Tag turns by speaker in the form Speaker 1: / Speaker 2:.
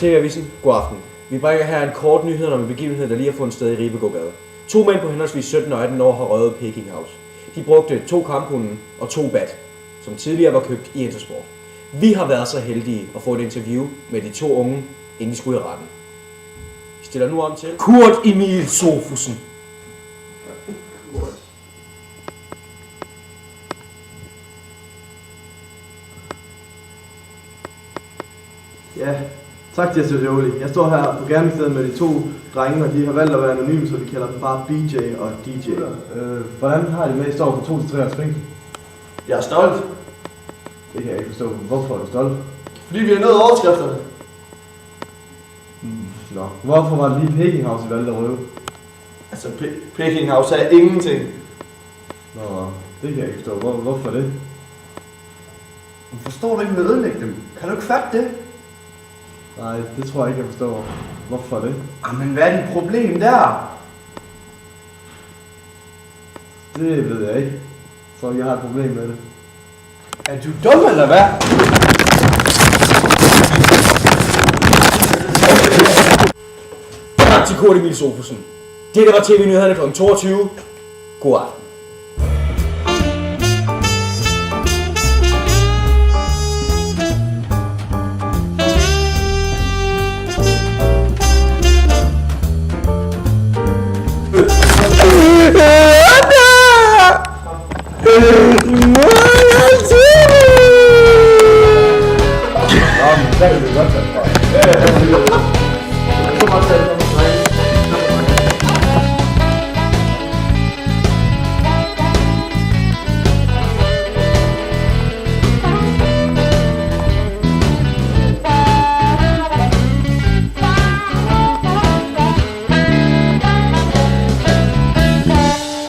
Speaker 1: TV-avisen. God aften. Vi bringer her en kort nyhed om en begivenhed, der lige har fundet sted i Ribegågade. 2 mænd på henholdsvis 17 og 18 år har røvet Peking House. De brugte 2 kamphunde og 2 bat, som tidligere var købt i Intersport. Vi har været så heldige at få et interview med de 2 unge, inden de skulle i retten. Vi stiller nu om til Kurt Emil Sofusen.
Speaker 2: Ja, tak til Joli. Jeg står her på gerningsstedet med de 2 drenge, og de har valgt at være anonyme, så vi kalder dem bare BJ og DJ. Hvordan har de med, at I står på 2-3 års fængsel?
Speaker 3: Jeg er stolt.
Speaker 2: Det kan jeg ikke forstå. Hvorfor er du stolt?
Speaker 3: Fordi vi har nået overskrifterne.
Speaker 2: Nå. Hvorfor var det lige Peking House, I valgte at røve?
Speaker 3: Altså, Peking House er ingenting.
Speaker 2: Nå, det kan jeg ikke forstå. Hvorfor det?
Speaker 3: Forstår du ikke med at ødelægge dem? Kan du ikke fatte det?
Speaker 2: Nej, det tror jeg ikke, jeg forstår. Hvorfor det?
Speaker 3: Jamen, hvad er dit problem der?
Speaker 2: Det ved jeg ikke. Jeg tror ikke, jeg har et problem med det.
Speaker 3: Er du dum eller hvad?
Speaker 1: Tak til Kurt Emil Sofusen. Det var TV-nyhederne kl. 22. God aften.